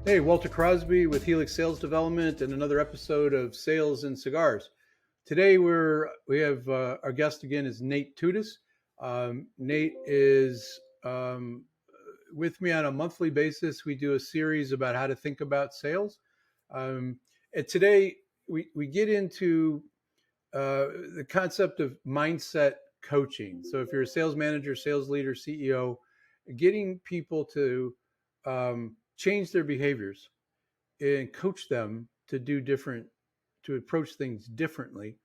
Hey, Walter Crosby with Helix Sales Development and another episode of Sales and Cigars. Today we have our guest again is Nate Tutas. Nate is with me on a monthly basis. We do a series about how to think about sales. And today we get into the concept of mindset coaching. So if you're a sales manager, sales leader, CEO, getting people to change their behaviors and coach them to do different, to approach things differently.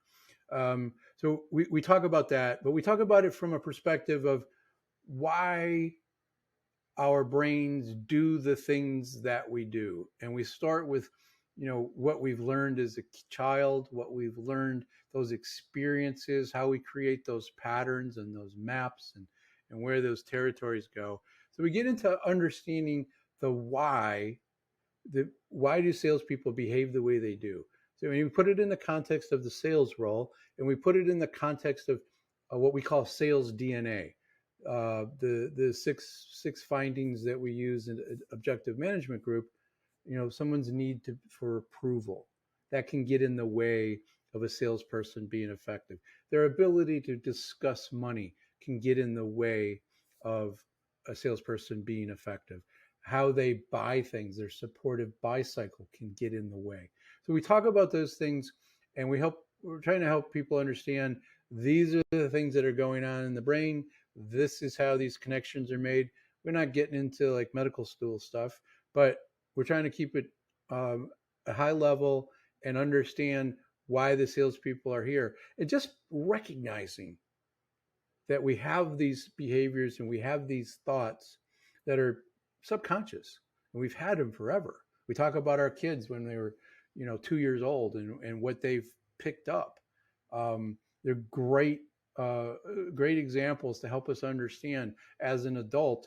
So we talk about that, but we talk about it from a perspective of why our brains do the things that we do. And we start with, what we've learned as a child, what we've learned, those experiences, how we create those patterns and those maps and where those territories go. So we get into understanding the why do salespeople behave the way they do? So when you put it in the context of the sales role, and we put it in the context of what we call sales DNA, the six findings that we use in objective management group, someone's need for approval that can get in the way of a salesperson being effective. Their ability to discuss money can get in the way of a salesperson being effective. How they buy things, their supportive buy cycle can get in the way. So we talk about those things, and we're trying to help people understand these are the things that are going on in the brain. This is how these connections are made. We're not getting into like medical school stuff, but we're trying to keep it a high level and understand why the salespeople are here, and just recognizing that we have these behaviors and we have these thoughts that are subconscious, and we've had them forever. We talk about our kids when they were 2 years old and what they've picked up. They're great examples to help us understand as an adult.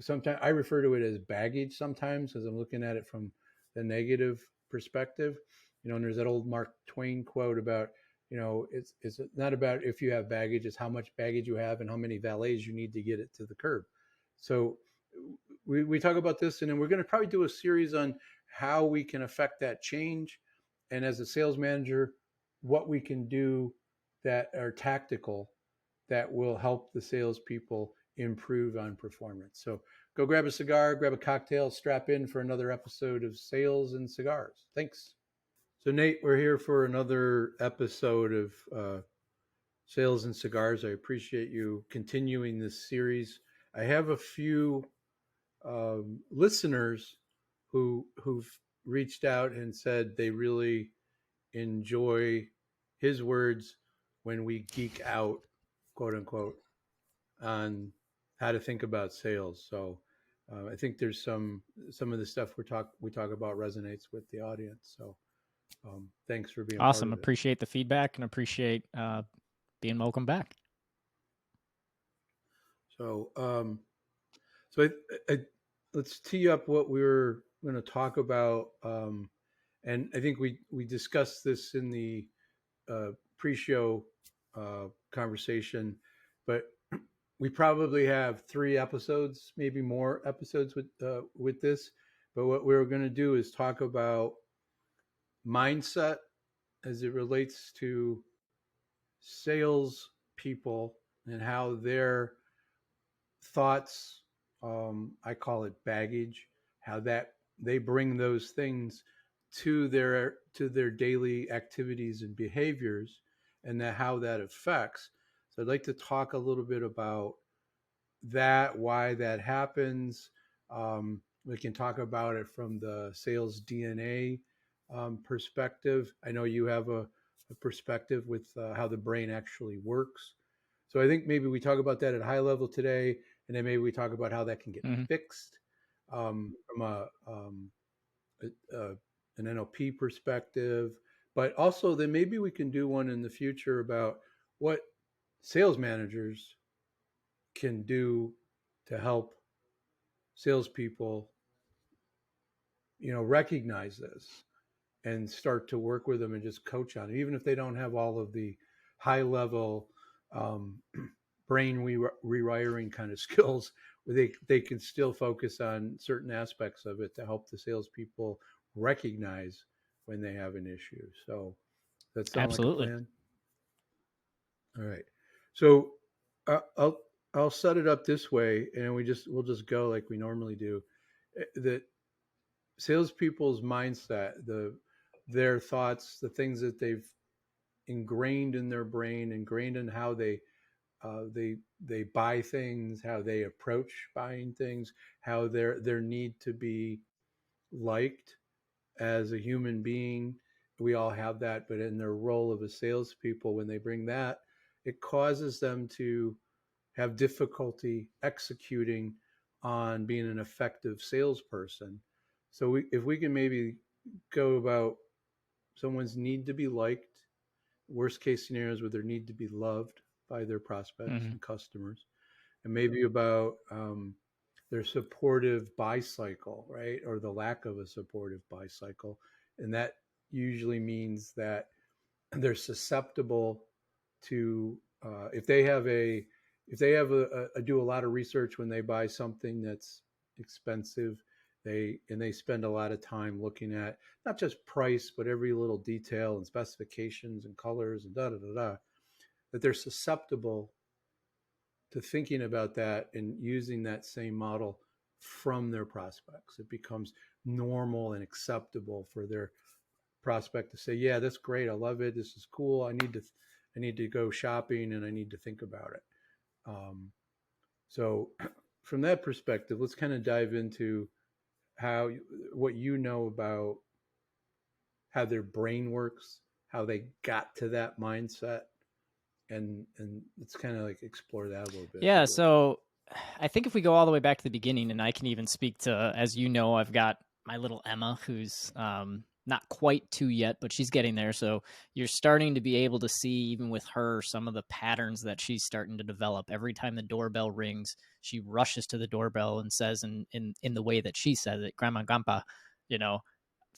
Sometimes I refer to it as baggage sometimes, because I'm looking at it from the negative perspective. And there's that old Mark Twain quote about, it's not about if you have baggage, it's how much baggage you have and how many valets you need to get it to the curb. So we talk about this, and then we're going to probably do a series on how we can affect that change. And as a sales manager, what we can do that are tactical that will help the salespeople improve on performance. So go grab a cigar, grab a cocktail, strap in for another episode of Sales and Cigars. Thanks. So Nate, we're here for another episode of Sales and Cigars. I appreciate you continuing this series. I have a few listeners who've reached out and said they really enjoy his words when we geek out, quote unquote, on how to think about sales. So I think there's some of the stuff we talk about resonates with the audience. So thanks for being Awesome. part of it. Appreciate the feedback and appreciate being welcome back. So let's tee up what we were going to talk about. And I think we discussed this in the pre-show conversation, but we probably have 3 episodes, maybe more episodes with this. But what we're going to do is talk about mindset as it relates to sales people and how their thoughts, I call it baggage, how that they bring those things to their daily activities and behaviors, and how that affects. So I'd like to talk a little bit about that, why that happens. We can talk about it from the sales DNA perspective. I know you have a perspective with how the brain actually works. So I think maybe we talk about that at a high level today, and then maybe we talk about how that can get fixed from an NLP perspective. But also then maybe we can do one in the future about what sales managers can do to help salespeople, recognize this and start to work with them and just coach on it, even if they don't have all of the high level brain rewiring kind of skills. they can still focus on certain aspects of it to help the salespeople recognize when they have an issue. So, does that sound like a Absolutely. plan? All right. So, I'll set it up this way, and we'll just go like we normally do. That salespeople's mindset, their thoughts, the things that they've ingrained in their brain, ingrained in how they buy things, how they approach buying things, how their need to be liked as a human being. We all have that, but in their role of a salespeople, when they bring that, it causes them to have difficulty executing on being an effective salesperson. So if we can maybe go about someone's need to be liked, worst case scenarios where their need to be loved by their prospects Hmm. and customers, and maybe about their supportive buy cycle, right? Or the lack of a supportive buy cycle. And that usually means that they're susceptible to, if they have do a lot of research when they buy something that's expensive, they spend a lot of time looking at not just price, but every little detail and specifications and colors and da da da da, that they're susceptible to thinking about that and using that same model from their prospects. It becomes normal and acceptable for their prospect to say, "Yeah, that's great. I love it. This is cool. I need to go shopping and I need to think about it." Um, so, from that perspective, let's kind of dive into how what you know about how their brain works, how they got to that mindset, and let's kind of like explore that a little bit if you Yeah. would. So I think if we go all the way back to the beginning, and I can even speak to, as you know, I've got my little Emma, who's not quite 2 yet, but she's getting there. So you're starting to be able to see, even with her, some of the patterns that she's starting to develop. Every time the doorbell rings, she rushes to the doorbell and says, in the way that she says it, "Grandma, Grandpa," you know,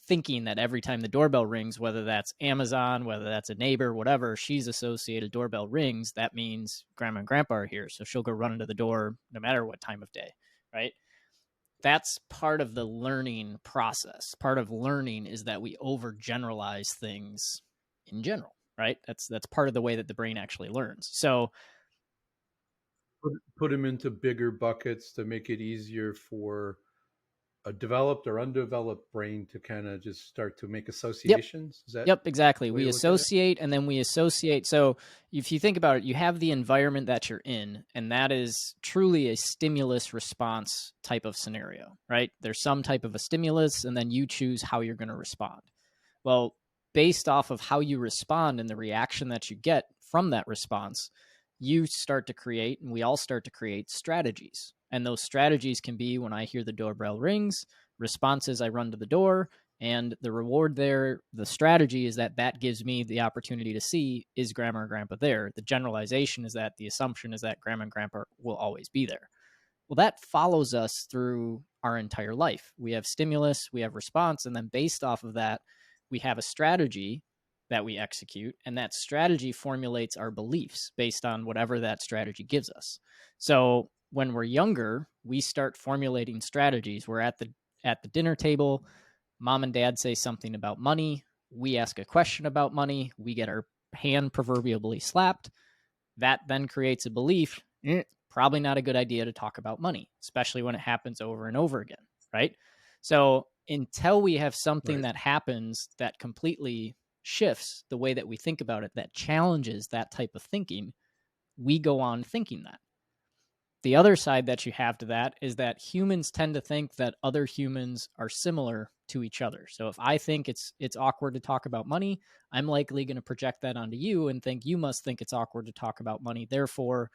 thinking that every time the doorbell rings, whether that's Amazon, whether that's a neighbor, whatever, she's associated doorbell rings, that means grandma and grandpa are here. So she'll go run into the door no matter what time of day, right? That's part of the learning process. Part of learning is that we overgeneralize things in general, right? That's part of the way that the brain actually learns. So Put them into bigger buckets to make it easier for a developed or undeveloped brain to kind of just start to make yep. associations. Is that Yep, exactly. the way We to look at it? associate and then we associate. So if you think about it, you have the environment that you're in, and that is truly a stimulus response type of scenario, right? There's some type of a stimulus, and then you choose how you're going to respond. Well, based off of how you respond and the reaction that you get from that response, you start to create, and we all start to create strategies. And those strategies can be: when I hear the doorbell rings, responses, I run to the door. And the reward there, the strategy is that that gives me the opportunity to see, is grandma or grandpa there? The generalization is that the assumption is that grandma and grandpa will always be there. Well, that follows us through our entire life. We have stimulus, we have response, and then based off of that, we have a strategy that we execute, and that strategy formulates our beliefs based on whatever that strategy gives us. So when we're younger, we start formulating strategies. We're at the dinner table, mom and dad say something about money, we ask a question about money, we get our hand proverbially slapped. That then creates a belief, probably not a good idea to talk about money, especially when it happens over and over again, right? So until we have something Right. that happens that completely shifts the way that we think about it, that challenges that type of thinking, we go on thinking that. The other side that you have to that is that humans tend to think that other humans are similar to each other. So if I think it's awkward to talk about money, I'm likely going to project that onto you and think you must think it's awkward to talk about money. Therefore,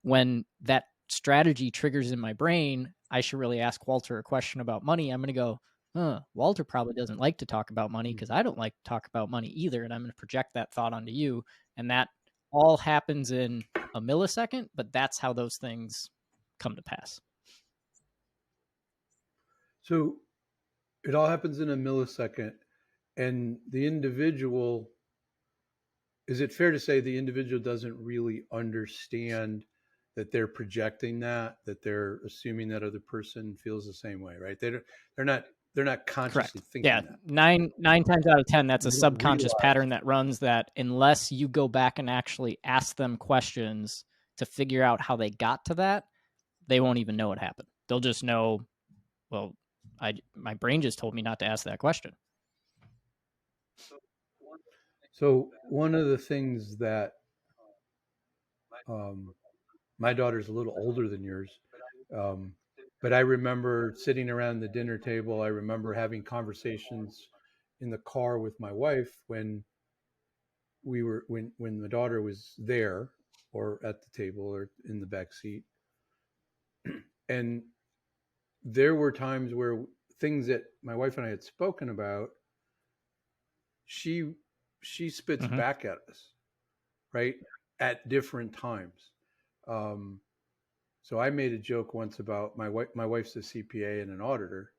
when that strategy triggers in my brain, I should really ask Walter a question about money. I'm going to go, Walter probably doesn't like to talk about money because I don't like to talk about money either. And I'm going to project that thought onto you. And that all happens in a millisecond, but that's how those things come to pass. So it all happens in a millisecond, and the individual, is it fair to say the individual doesn't really understand that they're projecting that they're assuming that other person feels the same way, right? They're not consciously Correct. Yeah, thinking that. nine times out of 10, that's a You don't subconscious realize. pattern that runs, that unless you go back and actually ask them questions to figure out how they got to that, they won't even know what happened. They'll just know, well, my brain just told me not to ask that question. So one of the things that um, my daughter's a little older than yours, um, but I remember sitting around the dinner table. I remember having conversations in the car with my wife when the daughter was there or at the table or in the back seat, and there were times where things that my wife and I had spoken about, she she spits Mm-hmm. back at us, right, at different times. Um, so I made a joke once about my wife. My wife's a CPA and an auditor.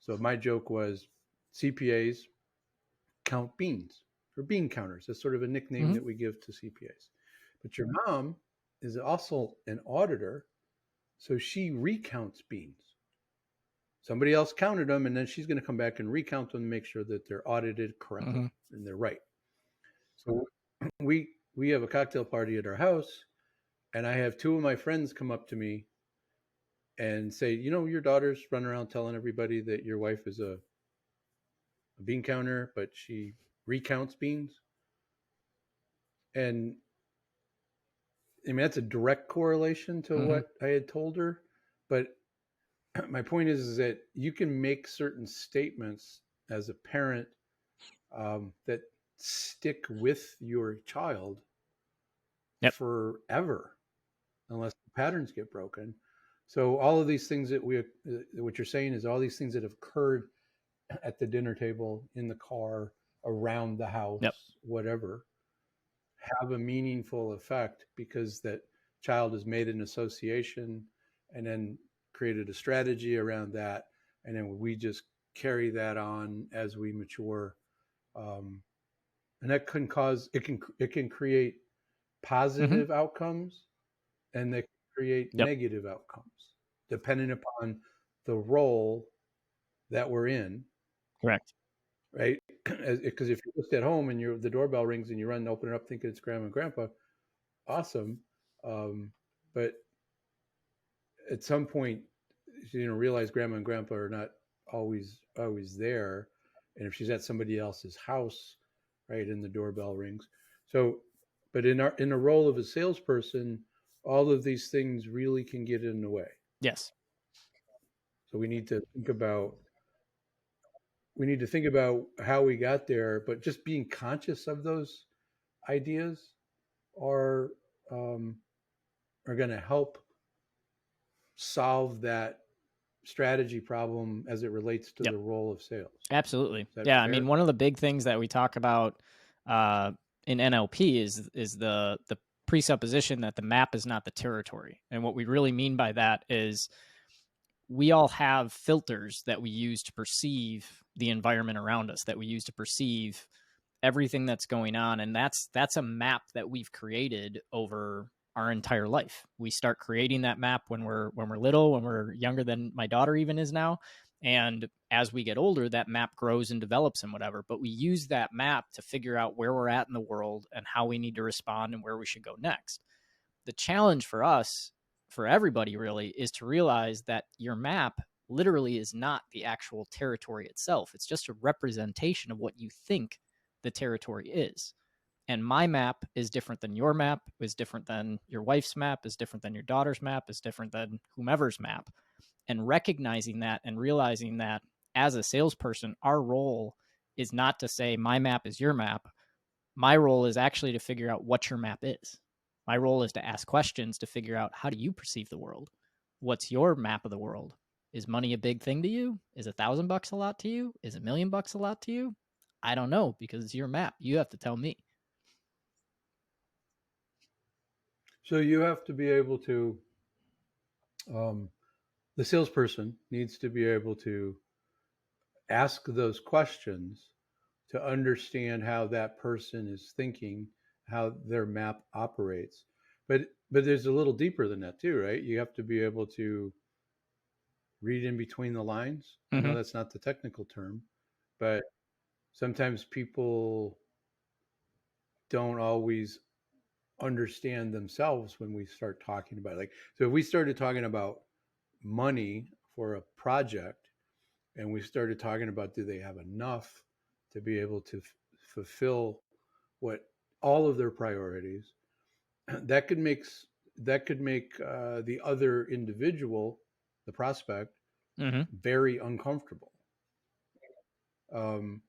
So my joke was CPAs count beans, or bean counters. That's sort of a nickname Mm-hmm. that we give to CPAs. But your mom is also an auditor, so she recounts beans. Somebody else counted them, and then she's going to come back and recount them and make sure that they're audited correctly Mm-hmm. and they're right. So we have a cocktail party at our house, and I have two of my friends come up to me and say, your daughter's running around telling everybody that your wife is a bean counter, but she recounts beans. And I mean, that's a direct correlation to Mm-hmm. what I had told her. But my point is that you can make certain statements as a parent that stick with your child Yep. forever unless the patterns get broken. So all of these things what you're saying is all these things that have occurred at the dinner table, in the car, around the Yep. house, whatever, have a meaningful effect because that child has made an association and then created a strategy around that. And then we just carry that on as we mature. Um, and that it can create Mm-hmm. positive outcomes, and they can create Yep. negative outcomes depending upon the role that we're in, Correct. right? Because if you're just at home and the doorbell rings and you run and open it up thinking it's grandma and grandpa, awesome. But at some point, realize grandma and grandpa are not always there, and if she's at somebody else's house, right, and the doorbell rings. So, but in the role of a salesperson, all of these things really can get in the way. Yes. So we need to think about how we got there, but just being conscious of those ideas are um, are going to help solve that strategy problem as it relates to Yep. the role of sales. Absolutely. Is that Yeah. I fair? mean, one of the big things that we talk about uh, in NLP is the presupposition that the map is not the territory. And what we really mean by that is we all have filters that we use to perceive the environment around us, that we use to perceive everything that's going on, and that's a map that we've created over our entire life. We start creating that map when we're little, when we're younger than my daughter even is now, and as we get older, that map grows and develops and whatever, but we use that map to figure out where we're at in the world and how we need to respond and where we should go next. The challenge for us, for everybody really, is to realize that your map literally is not the actual territory itself. It's just a representation of what you think the territory is. And my map is different than your map, is different than your wife's map, is different than your daughter's map, is different than whomever's map. And recognizing that and realizing that as a salesperson, our role is not to say my map is your map. My role is actually to figure out what your map is. My role is to ask questions to figure out, how do you perceive the world? What's your map of the world? Is money a big thing to you? Is $1,000 a lot to you? Is $1,000,000 a lot to you? I don't know, because it's your map. You have to tell me. So you have to be able to, um, the salesperson needs to be able to ask those questions to understand how that person is thinking, how their map operates. but there's a little deeper than that too, right? You have to be able to read in between the lines. I know Mm-hmm. that's not the technical term, but sometimes people don't always understand themselves when we start talking about it. Like, so if we started talking about money for a project and we started talking about do they have enough to be able to fulfill what all of their priorities, that could make the other individual, the prospect, Mm-hmm. very uncomfortable. Um,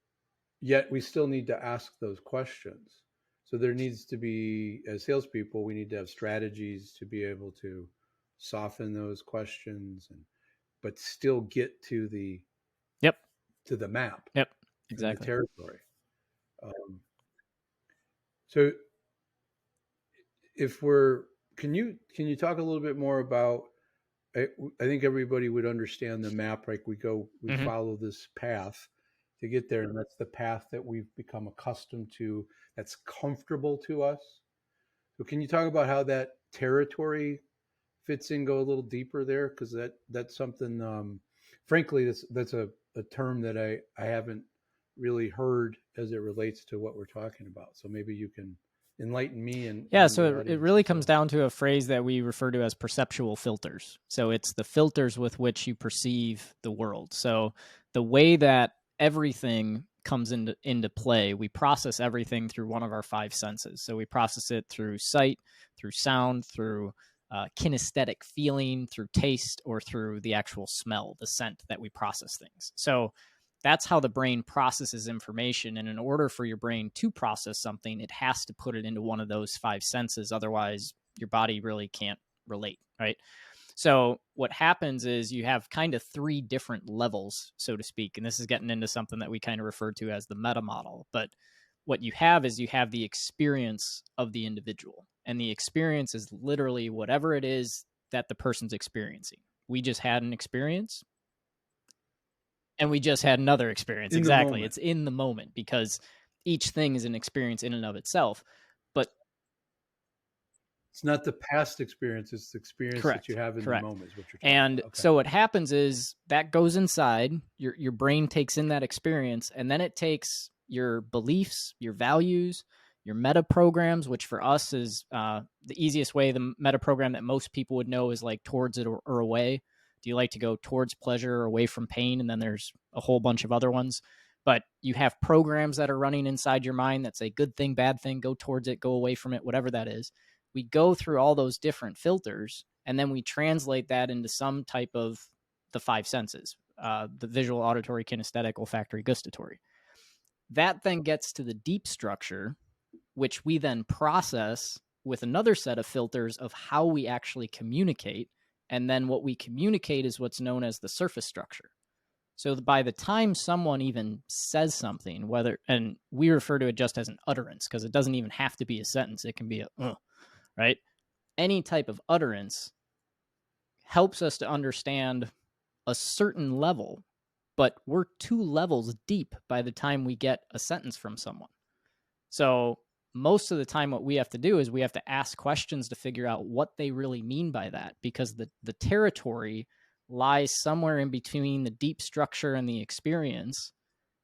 Yet we still need to ask those questions. So there needs to be, as salespeople, we need to have strategies to be able to soften those questions, and but still get Yep. to the map Yep. and the Exactly. territory. Um, so if we're, can you talk a little bit more about? I, I think everybody would understand the map. Like we Mm-hmm. follow this path to get there, and that's the path that we've become accustomed to. That's comfortable to us. So, can you talk about how that territory fits in? Go a little deeper there, because that's something. Frankly, that's a term that I haven't really heard as it relates to what we're talking about. So maybe you can enlighten me Yeah, and the so it audience really as comes well. down to a phrase that we refer to as perceptual filters. So it's the filters with which you perceive the world. So the way that everything comes into play, we process everything through one of our five senses. So we process it through sight, through sound, through kinesthetic feeling, through taste, or through the actual smell, the scent that we process things. So that's how the brain processes information. And in order for your brain to process something, it has to put it into one of those five senses. Otherwise, your body really can't relate, right? So what happens is you have kind of three different levels, so to speak. And this is getting into something that we kind of refer to as the meta model. But what you have is you have the experience of the individual. And the experience is literally whatever it is that the person's experiencing. We just had an experience and we just had another experience. In the Exactly. moment, It's in the moment because each thing is an experience in and of itself. But it's not the past experience; it's the experience that you correct, have in the correct. moment. Is what you're talking And about. Okay. so what happens is that goes inside, your brain takes in that experience, and then it takes your beliefs, your values, your meta programs, which for us is the easiest way. The meta program that most people would know is like towards it or away. Do you like to go towards pleasure or away from pain? And then there's a whole bunch of other ones. But you have programs that are running inside your mind that say good thing, bad thing, go towards it, go away from it, whatever that is. We go through all those different filters, and then we translate that into some type of the five senses, the visual, auditory, kinesthetic, olfactory, gustatory. That then gets to the deep structure, which we then process with another set of filters of how we actually communicate. And then what we communicate is what's known as the surface structure. So by the time someone even says something, whether, and we refer to it just as an utterance because it doesn't even have to be a sentence, it can be a, right? Any type of utterance helps us to understand a certain level, but we're two levels deep by the time we get a sentence from someone. So most of the time what we have to do is we have to ask questions to figure out what they really mean by that, because the territory lies somewhere in between the deep structure and the experience,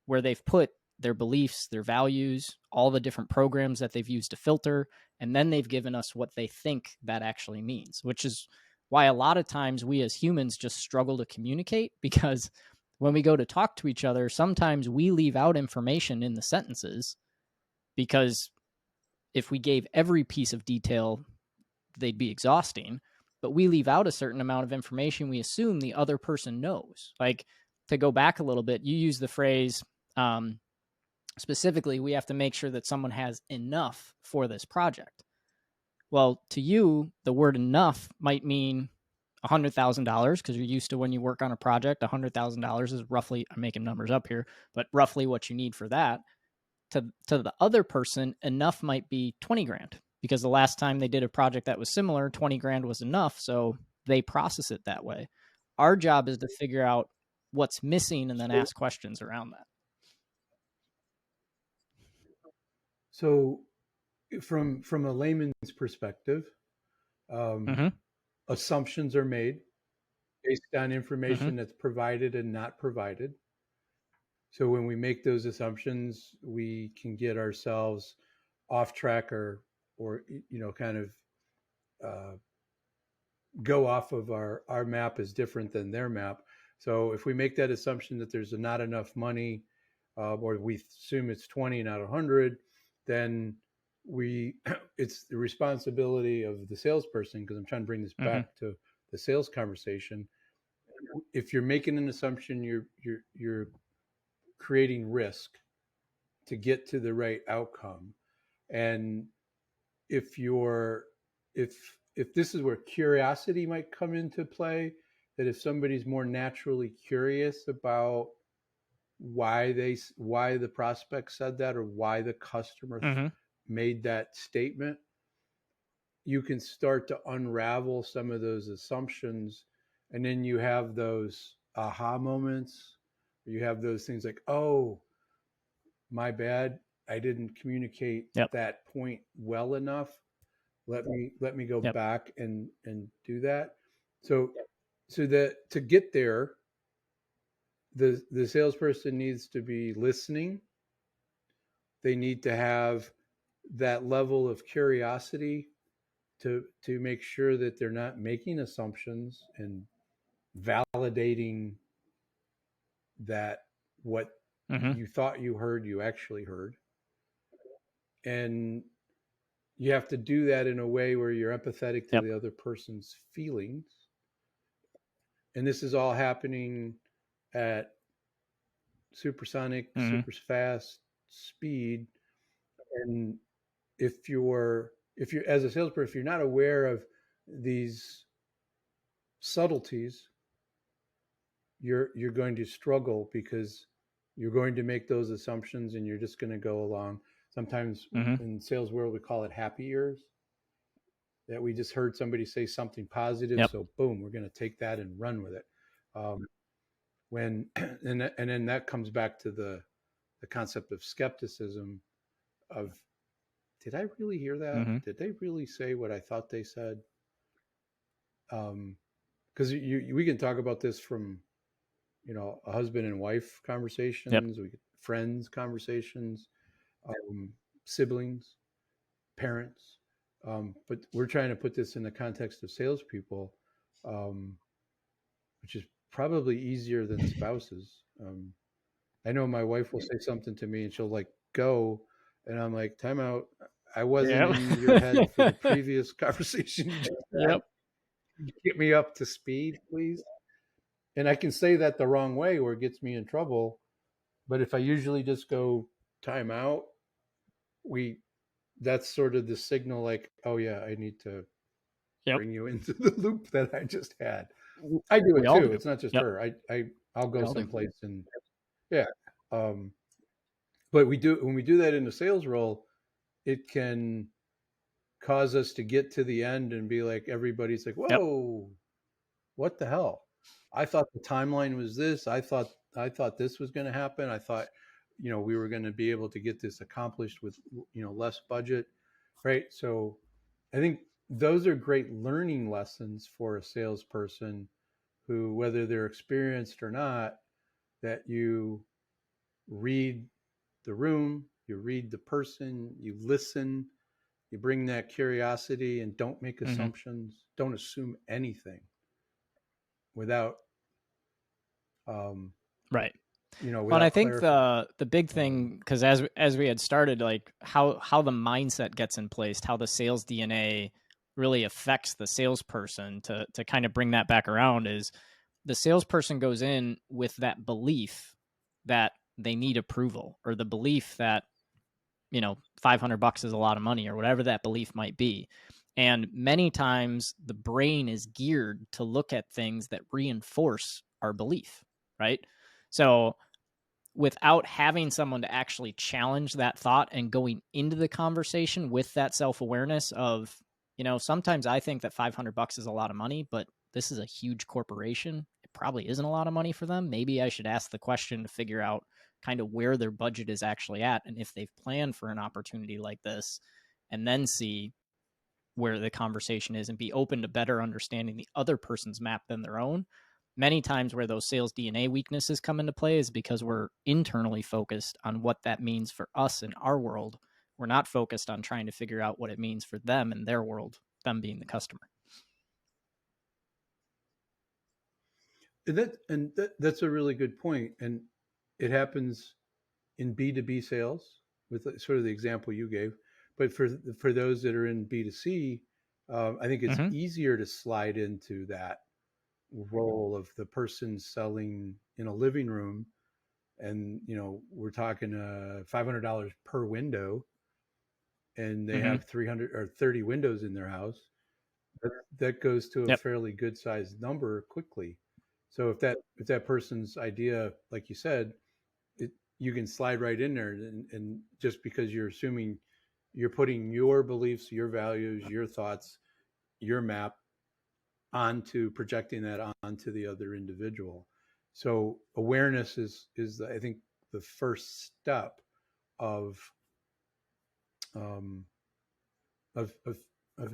where they've put their beliefs, their values, all the different programs that they've used to filter, and then they've given us what they think that actually means, which is why a lot of times we as humans just struggle to communicate, because when we go to talk to each other, sometimes we leave out information in the sentences, because if we gave every piece of detail, they'd be exhausting. But we leave out a certain amount of information we assume the other person knows. Like, to go back a little bit, you use the phrase, specifically, we have to make sure that someone has enough for this project. Well, to you, the word enough might mean $100,000, because you're used to when you work on a project, $100,000 is roughly, I'm making numbers up here, but roughly what you need for that. To the other person, enough might be 20 grand, because the last time they did a project that was similar, 20 grand was enough. So they process it that way. Our job is to figure out what's missing and then So, ask questions around that. so from a layman's perspective, Um, Mm-hmm. Assumptions are made based on Mm-hmm. information that's provided and not provided. So when we make those assumptions, we can get ourselves off track or kind of uh, go off of our map is different than their map. So if we make that assumption that there's not enough money, or we assume it's 20, not 100, then we it's the responsibility of the salesperson, because I'm trying to bring this Mm-hmm. back to the sales conversation. If you're making an assumption, you're creating risk to get to the right outcome. And if you're if this is where curiosity might come into play, that if somebody's more naturally curious about why the prospect said that, or why the customer Mm-hmm. made that statement, you can start to unravel some of those assumptions, and then you have those aha moments. You have those things like, oh, my bad, I didn't communicate Yep. that point well enough. Let me go Yep. back and do that. So that to get there, the salesperson needs to be listening. They need to have that level of curiosity to make sure that they're not making assumptions and validating that what Mm-hmm. you thought you heard, you actually heard. And you have to do that in a way where you're empathetic to Yep. the other person's feelings. And this is all happening at supersonic, Mm-hmm. super fast speed. And if you're as a salesperson, if you're not aware of these subtleties, you're going to struggle, because you're going to make those assumptions and you're just going to go along. Sometimes Mm-hmm. in sales world we call it happy ears, that we just heard somebody say something positive, Yep. so boom, we're going to take that and run with it. When and then that comes back to the concept of skepticism of, did I really hear that? Mm-hmm. Did they really say what I thought they said? Because we can talk about this from a husband and wife Yep. conversations, we get friends conversations, um, siblings, parents. But we're trying to put this in the context of salespeople, um, which is probably easier than spouses. I know my wife will say something to me and she'll like go, and I'm like, time out. I wasn't Yep. in your head for the previous conversation you just had. Yep. Get me up to speed, please. And I can say that the wrong way where it gets me in trouble. But if I usually just go time out, we that's sort of the signal, like, oh yeah, I need to Yep. bring you into the loop that I just had. I do We it all too. do. It's not just Yep. her. I'll We go all do. someplace and yeah. Um, but we do when we do that in the sales role, it can cause us to get to the end and be like, everybody's like, Yep. whoa, what the hell? I thought the timeline was this. I thought this was going to happen. I thought, we were going to be able to get this accomplished with, less budget, right? So I think those are great learning lessons for a salesperson who, whether they're experienced or not, that you read the room, you read the person, you listen, you bring that curiosity, and don't make Mm-hmm. assumptions, don't assume anything without um, Right. Well, and I without think clarifying. the big Um, thing, because as we had started, like how the mindset gets in place, how the sales DNA really affects the salesperson, to kind of bring that back around, is the salesperson goes in with that belief that they need approval, or the belief that, $500 is a lot of money, or whatever that belief might be. And many times the brain is geared to look at things that reinforce our belief, right? So without having someone to actually challenge that thought and going into the conversation with that self-awareness of, sometimes I think that $500 is a lot of money, but this is a huge corporation. It probably isn't a lot of money for them. Maybe I should ask the question to figure out kind of where their budget is actually at, and if they've planned for an opportunity like this, and then see, where the conversation is and be open to better understanding the other person's map than their own. Many times where those sales DNA weaknesses come into play is because we're internally focused on what that means for us in our world. We're not focused on trying to figure out what it means for them in their world, them being the customer. That's a really good point. And it happens in B2B sales with sort of the example you gave. But for those that are in B2C, I think it's easier to slide into that role of the person selling in a living room, and we're talking $500 per window, and they have 300 or 30 windows in their house. That goes to a fairly good sized number quickly. So if that person's idea, like you said, you can slide right in there, and just because you're assuming you're putting your beliefs, your values, your thoughts, your map onto projecting that onto the other individual. So awareness is I think the first step of um, of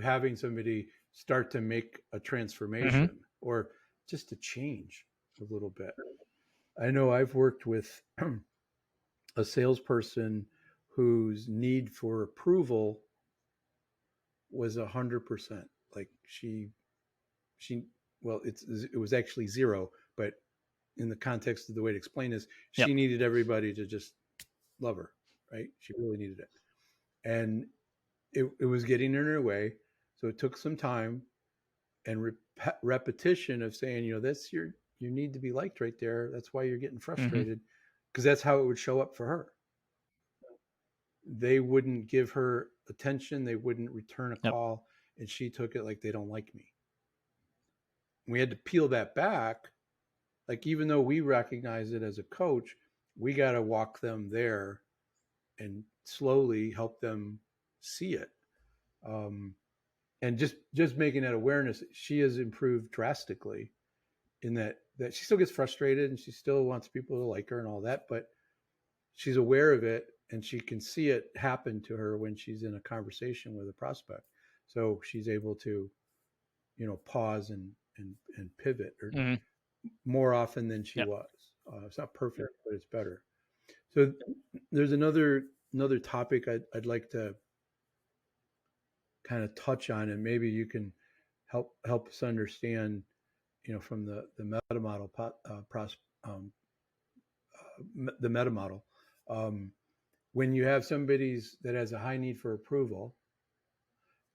having somebody start to make a transformation or just to change a little bit. I know I've worked with a salesperson whose need for approval was 100%. Like she well, it was actually zero, but in the context of the way to explain this, she needed everybody to just love her, right? She really needed it. And it was getting in her way. So it took some time and repetition of saying, that's you need to be liked right there. That's why you're getting frustrated, because that's how it would show up for her. They wouldn't give her attention. They wouldn't return a call. And she took it like they don't like me. We had to peel that back. Like, even though we recognize it as a coach, we got to walk them there and slowly help them see it. And just making that awareness, she has improved drastically in that she still gets frustrated and she still wants people to like her and all that, but she's aware of it and she can see it happen to her when she's in a conversation with a prospect. So she's able to, pause and pivot or more often than she was. It's not perfect, but it's better. So there's another topic I'd like to kind of touch on, and maybe you can help us understand, from the meta model, the meta model. When you have somebody's that has a high need for approval,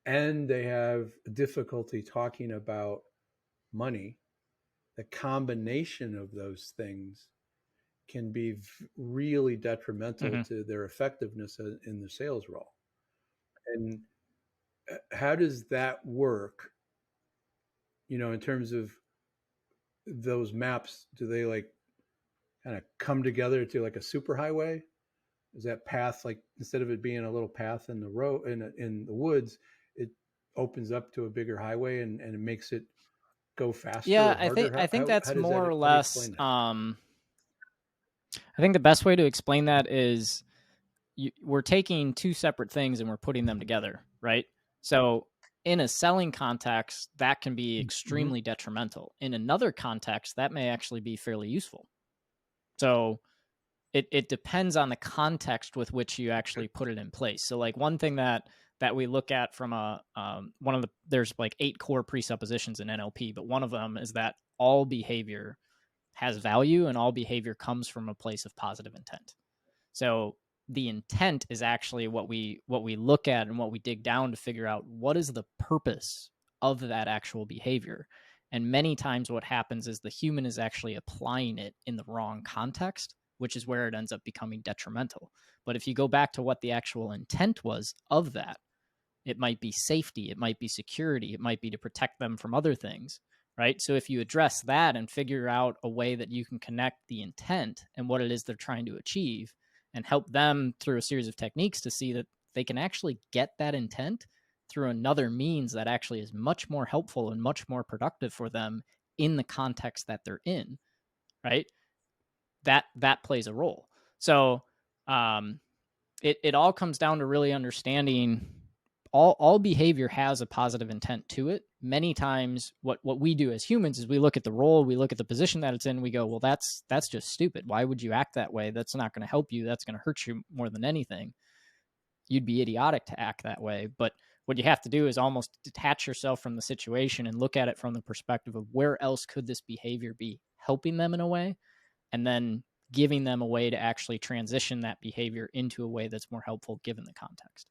and they have difficulty talking about money, the combination of those things can be really detrimental to their effectiveness in the sales role. And how does that work? In terms of those maps, do they like kind of come together to like a superhighway? Is that path, like, instead of it being a little path in the road in the woods, it opens up to a bigger highway and it makes it go faster? Yeah, or harder? I think that's more or less. I think the best way to explain that is we're taking two separate things and we're putting them together, right? So in a selling context, that can be extremely detrimental. In another context, that may actually be fairly useful. So it depends on the context with which you actually put it in place. So like one thing that we look at from there's like 8 core presuppositions in NLP, but one of them is that all behavior has value and all behavior comes from a place of positive intent. So the intent is actually what we look at and what we dig down to figure out what is the purpose of that actual behavior. And many times what happens is the human is actually applying it in the wrong context, which is where it ends up becoming detrimental. But if you go back to what the actual intent was of that, it might be safety, it might be security, it might be to protect them from other things, right? So if you address that and figure out a way that you can connect the intent and what it is they're trying to achieve and help them through a series of techniques to see that they can actually get that intent through another means that actually is much more helpful and much more productive for them in the context that they're in, right? That plays a role. So it all comes down to really understanding all behavior has a positive intent to it. Many times what we do as humans is we look at the role, we look at the position that it's in, we go, well, that's just stupid. Why would you act that way? That's not going to help you. That's going to hurt you more than anything. You'd be idiotic to act that way. But what you have to do is almost detach yourself from the situation and look at it from the perspective of where else could this behavior be helping them in a way, and then giving them a way to actually transition that behavior into a way that's more helpful given the context.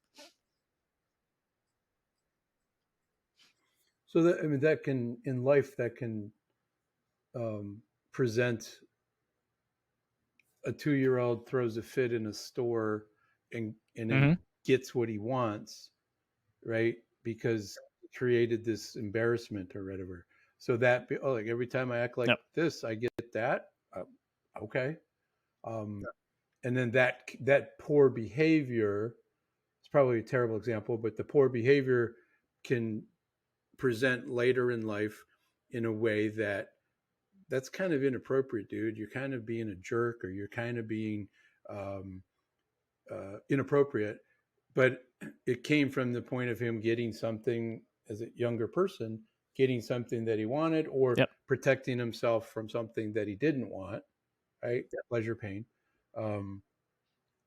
So that, I mean, that can, in life, that can present a 2-year-old throws a fit in a store and then gets what he wants, right? Because he created this embarrassment or whatever. So that, oh, like every time I act like this, I get that. Okay. And then that poor behavior, it's probably a terrible example, but the poor behavior can present later in life in a way that's kind of inappropriate, dude. You're kind of being a jerk, or you're kind of being inappropriate. But it came from the point of him getting something as a younger person, getting something that he wanted, or protecting himself from something that he didn't want, right? Pleasure, pain. And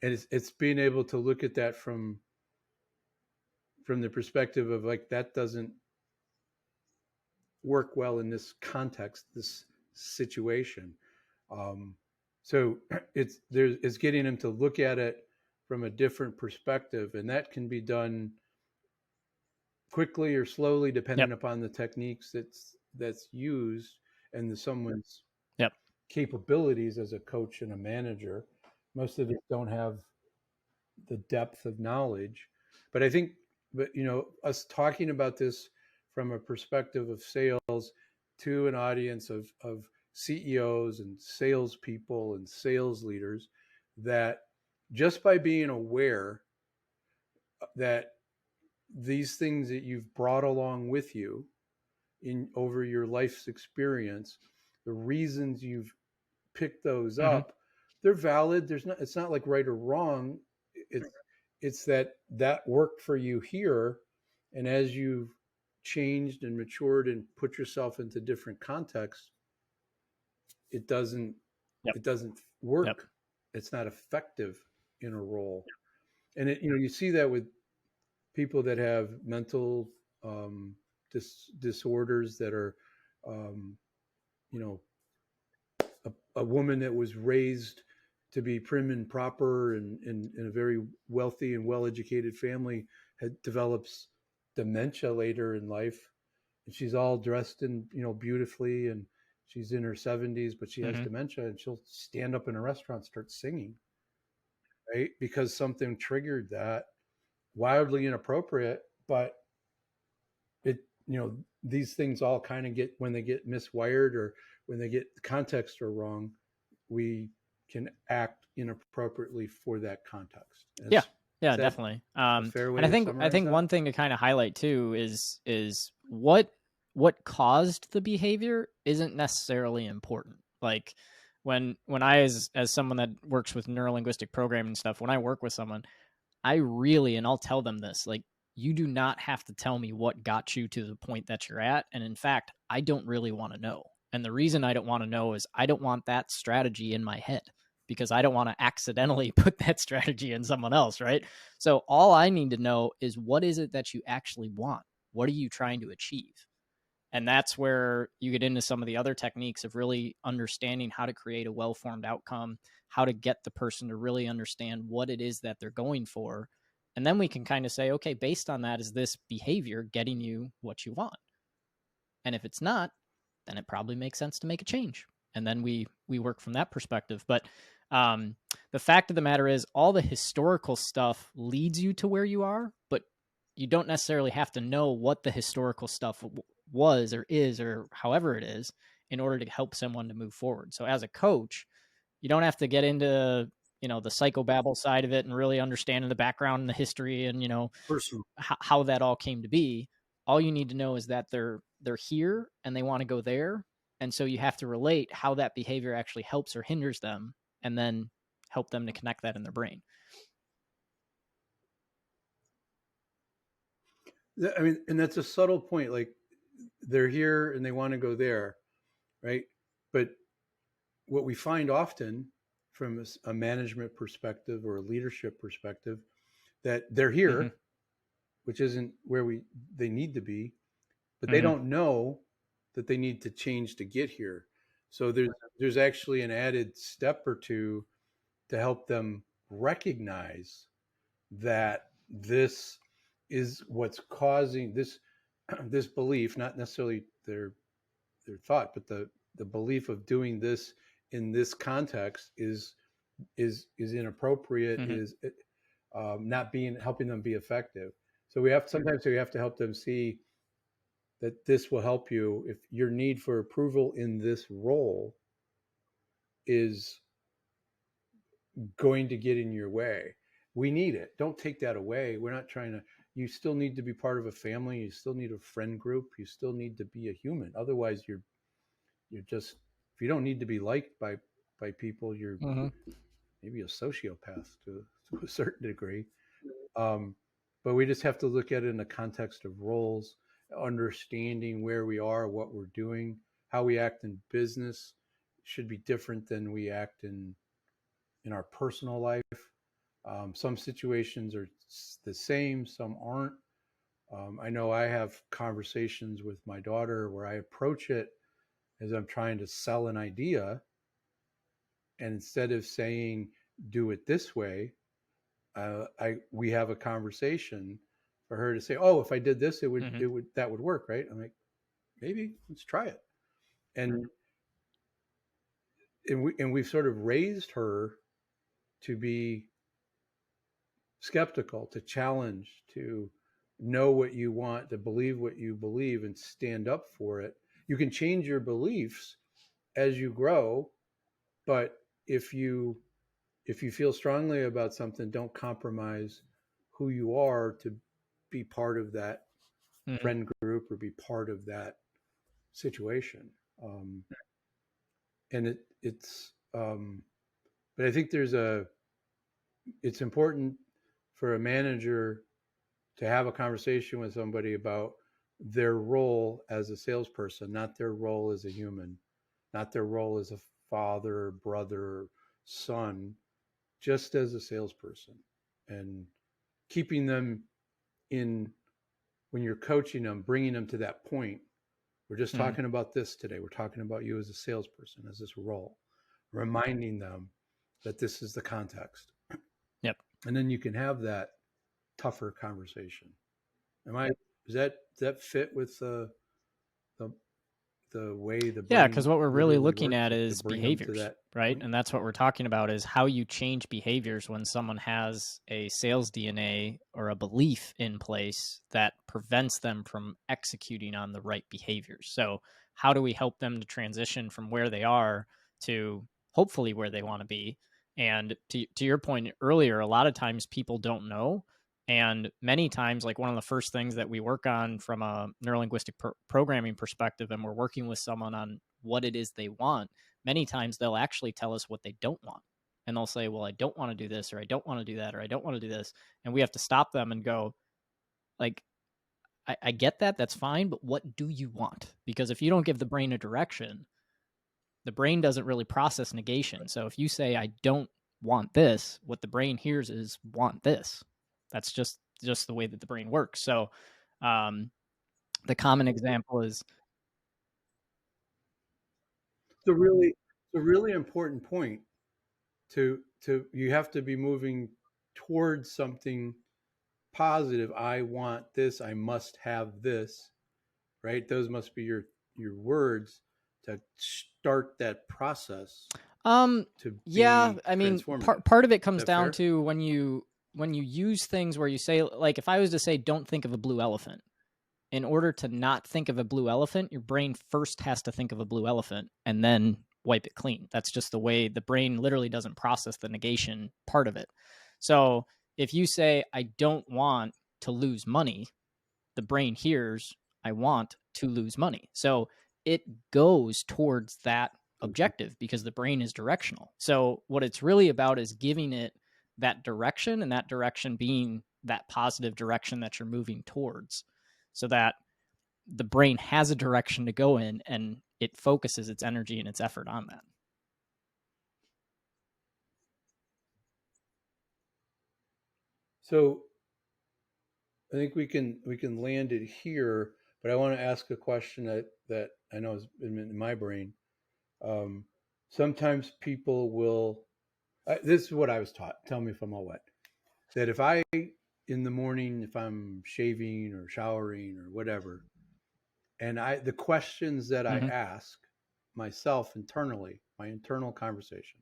it's being able to look at that from the perspective of like, that doesn't work well in this context, this situation. So it's getting him to look at it from a different perspective, and that can be done quickly or slowly depending upon the techniques that's used and someone's capabilities as a coach and a manager. Most of it don't have the depth of knowledge, but I think, us talking about this from a perspective of sales to an audience of CEOs and salespeople and sales leaders, that just by being aware that these things that you've brought along with you in over your life's experience, the reasons you've picked those up, they're valid. It's not like right or wrong. It's that worked for you here, and as you've changed and matured and put yourself into different contexts, it doesn't work. It's not effective in a role. And you see that with people that have mental disorders that are, a woman that was raised to be prim and proper and in a very wealthy and well-educated family develops dementia later in life, and she's all dressed in beautifully, and she's in her 70s, but she has dementia, and she'll stand up in a restaurant, start singing, right? Because something triggered that, wildly inappropriate, but it, these things all kind of get, when they get miswired or when they get the context are wrong, we can act inappropriately for that context. Yeah, definitely. And I think one thing to kind of highlight too is what caused the behavior isn't necessarily important. Like when I, as someone that works with neurolinguistic programming and stuff, when I work with someone, I really, and I'll tell them this, like, you do not have to tell me what got you to the point that you're at. And in fact, I don't really want to know. And the reason I don't want to know is I don't want that strategy in my head, because I don't want to accidentally put that strategy in someone else, right? So all I need to know is, what is it that you actually want? What are you trying to achieve? And that's where you get into some of the other techniques of really understanding how to create a well-formed outcome, how to get the person to really understand what it is that they're going for. And then we can kind of say, okay, based on that, is this behavior getting you what you want? And if it's not, then it probably makes sense to make a change. And then we work from that perspective. But the fact of the matter is, all the historical stuff leads you to where you are, but you don't necessarily have to know what the historical stuff was or is, or however it is, in order to help someone to move forward. So as a coach, you don't have to get into, the psychobabble side of it and really understanding the background and the history and, how that all came to be. All you need to know is that they're here and they want to go there. And so you have to relate how that behavior actually helps or hinders them, and then help them to connect that in their brain. I mean, and that's a subtle point. Like they're here and they want to go there, right? But what we find often from a management perspective or a leadership perspective, that they're Mm-hmm. here, which isn't where they need to be, but they Mm-hmm. don't know that they need to change to get here. So there's actually an added step or two to help them recognize that this is what's causing this belief, not necessarily their thought, but the belief of doing this in this context is inappropriate, Mm-hmm. is not being helping them be effective. So we have to help them see that this will help you if your need for approval in this role is going to get in your way. We need it. Don't take that away. We're not trying to. You still need to be part of a family. You still need a friend group. You still need to be a human. Otherwise, you're just, if you don't need to be liked by people, you're Mm-hmm. maybe a sociopath to a certain degree. Um, but we just have to look at it in the context of roles, understanding where we are, what we're doing, how we act in business should be different than we act in our personal life. Some situations are the same, some aren't. I know I have conversations with my daughter where I approach it as I'm trying to sell an idea, and instead of saying do it this way, we have a conversation for her to say, "Oh, if I did this, Mm-hmm. it would that would work, right?" I'm like, "Maybe let's try it." And we've sort of raised her to be skeptical, to challenge, to know what you want, to believe what you believe, and stand up for it. You can change your beliefs as you grow, but if you feel strongly about something, don't compromise who you are to be part of that Mm-hmm. friend group or be part of that situation. Um, and but I think it's important for a manager to have a conversation with somebody about their role as a salesperson, not their role as a human, not their role as a father, brother, son, just as a salesperson, and keeping them in when you're coaching them, bringing them to that point. We're just Mm-hmm. talking about this today. We're talking about you as a salesperson, as this role, reminding them that this is the context. Yep. And then you can have that tougher conversation. Am I, does that fit with the, the way the Yeah, because brain what we're really literally looking works at to is bring them to behaviors, that right? point? And that's what we're talking about is how you change behaviors when someone has a sales DNA or a belief in place that prevents them from executing on the right behaviors. So, how do we help them to transition from where they are to hopefully where they want to be? And to your point earlier, a lot of times people don't know. And many times, like one of the first things that we work on from a neurolinguistic programming perspective, and we're working with someone on what it is they want, many times they'll actually tell us what they don't want. And they'll say, well, I don't want to do this, or I don't want to do that, or I don't want to do this. And we have to stop them and go, like, I get that. That's fine. But what do you want? Because if you don't give the brain a direction, the brain doesn't really process negation. So if you say, I don't want this, what the brain hears is want this. That's just the way that the brain works. So um, the common example is It's a really important point to you have to be moving towards something positive. I want this, I must have this, right? Those must be your words to start that process to yeah, be I mean, transformative. part of it Is comes that down fair? to when you use things where you say, like, if I was to say don't think of a blue elephant, in order to not think of a blue elephant, your brain first has to think of a blue elephant and then wipe it clean. That's just the way the brain literally doesn't process the negation part of it. So if you say, I don't want to lose money, the brain hears, I want to lose money. So it goes towards that objective because the brain is directional. So what it's really about is giving it that direction, and that direction being that positive direction that you're moving towards. so that the brain has a direction to go in and it focuses its energy and its effort on that. So I think we can land it here, but I want to ask a question that I know has been in my brain. Um, Sometimes people will. This is what I was taught. Tell me if I'm all wet. That if I in the morning, if I'm shaving or showering or whatever, and the questions that I Mm-hmm. ask myself internally, my internal conversation,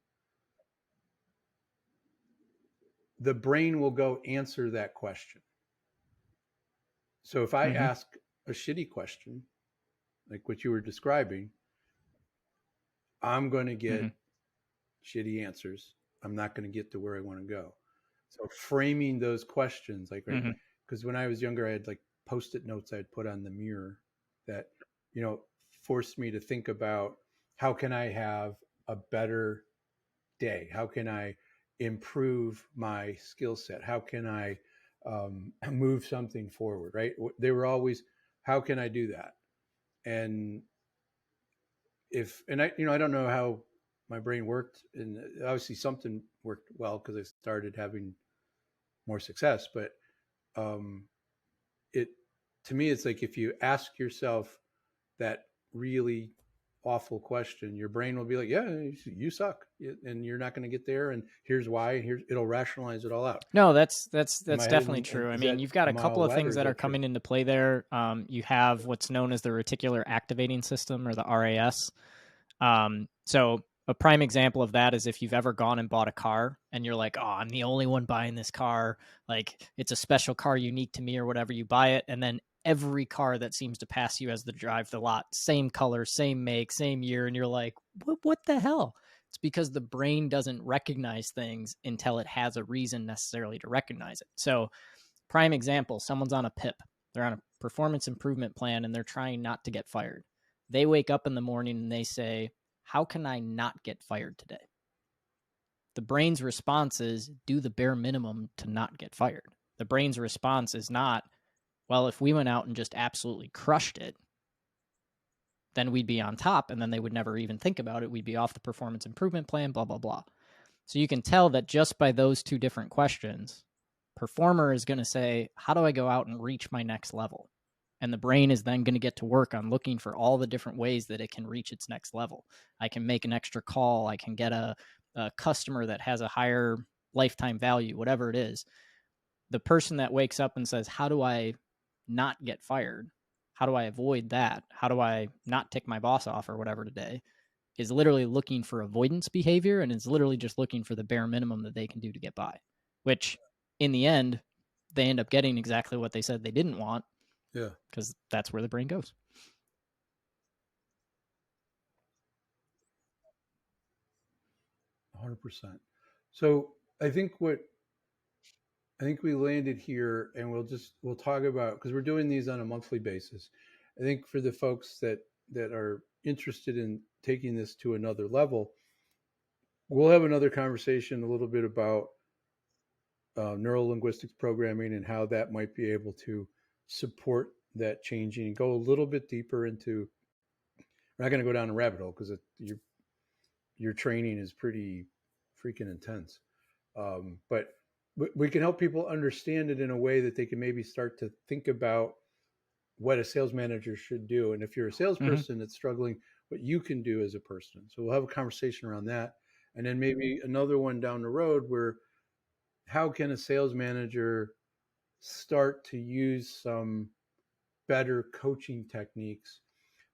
the brain will go answer that question. So if I Mm-hmm. ask a shitty question, like what you were describing, I'm going to Mm-hmm. get shitty answers. I'm not going to get to where I want to go. So framing those questions, like, right, Mm-hmm. because when I was younger, I had like post-it notes I'd put on the mirror that, you know, forced me to think about how can I have a better day? How can I improve my skill set? How can I move something forward? Right? They were always, how can I do that? And if and I, you know, I don't know how my brain worked, and obviously something worked well because I started having more success. But um, it to me, it's like if you ask yourself that really awful question, your brain will be like, "Yeah, you suck, and you're not going to get there, and here's why." Here's it'll rationalize it all out. No, that's Am I definitely hitting? true. I Is mean, that you've got a a mile couple of wet, or things is that are that true? coming into play there. You have what's known as the reticular activating system, or the RAS. So a prime example of that is if you've ever gone and bought a car and you're like, oh, I'm the only one buying this car. Like it's a special car unique to me or whatever. You buy it. And then every car that seems to pass you as the drive the lot, same color, same make, same year. And you're like, what the hell? It's because the brain doesn't recognize things until it has a reason necessarily to recognize it. So prime example, someone's on a PIP. They're on a performance improvement plan and they're trying not to get fired. They wake up in the morning and they say, how can I not get fired today? The brain's response is do the bare minimum to not get fired. The brain's response is not, well, if we went out and just absolutely crushed it, then we'd be on top and then they would never even think about it. We'd be off the performance improvement plan, blah, blah, blah. So you can tell that just by those two different questions, performer is going to say, how do I go out and reach my next level? And the brain is then going to get to work on looking for all the different ways that it can reach its next level. I can make an extra call. I can get a customer that has a higher lifetime value, whatever it is. The person that wakes up and says, how do I not get fired? How do I avoid that? How do I not tick my boss off or whatever today? Is literally looking for avoidance behavior and is literally just looking for the bare minimum that they can do to get by, which in the end, they end up getting exactly what they said they didn't want. Yeah, because that's where the brain goes. 100%. So I think we landed here, and we'll talk about, because we're doing these on a monthly basis. I think for the folks that are interested in taking this to another level, we'll have another conversation a little bit about neuro linguistics programming and how that might be able to support that changing and go a little bit deeper into. We're not going to go down a rabbit hole because your training is pretty freaking intense. But we can help people understand it in a way that they can maybe start to think about what a sales manager should do. And if you're a Mm-hmm. salesperson that's struggling, what you can do as a person. So we'll have a conversation around that. And then maybe another one down the road where how can a sales manager start to use some better coaching techniques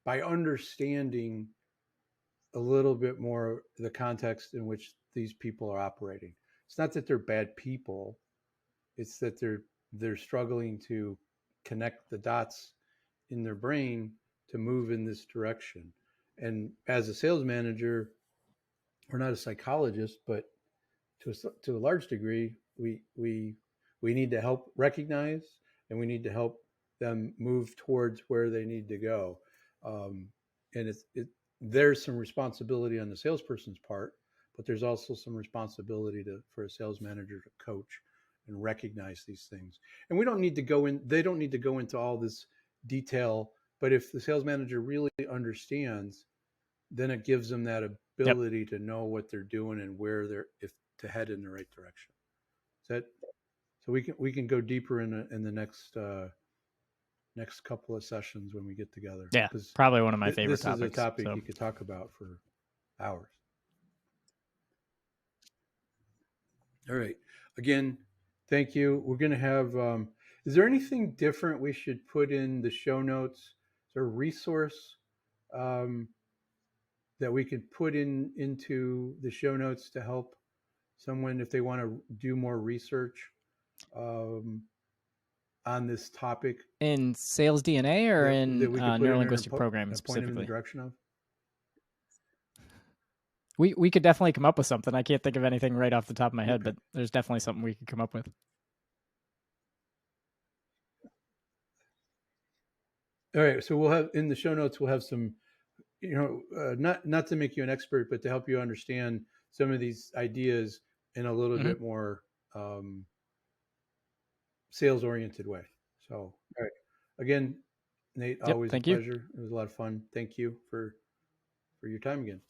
by understanding a little bit more the context in which these people are operating. It's not that they're bad people, it's that they're struggling to connect the dots in their brain to move in this direction. And as a sales manager, we're not a psychologist, but to a large degree, we need to help recognize, and we need to help them move towards where they need to go. Um, and there's some responsibility on the salesperson's part, but there's also some responsibility for a sales manager to coach and recognize these things. And we don't need to go in. They don't need to go into all this detail. But if the sales manager really understands, then it gives them that Yep. ability to know what they're doing and where they're if to head in the right direction. Is that so? We can go deeper in the next couple of sessions when we get together, Yeah. because Probably one of my favorite this is a topics. topic So you could talk about for hours. All right. Again, thank you. We're going to have. Is there anything different we should put in the show notes? Is there a resource um, that we could put into the show notes to help someone if they want to do more research um, on this topic in sales DNA or that in we could put in there and neurolinguistic programming point them in the specifically? direction of? We could definitely come up with something. I can't think of anything right off the top of my head, Okay. but there's definitely something we could come up with. All right. So we'll have in the show notes. We'll have some, not to make you an expert, but to help you understand some of these ideas in a little Mm-hmm. bit more sales oriented way. So, all right. Again, Nate, Yep. always a Thank you. pleasure. It was a lot of fun. Thank you for your time again.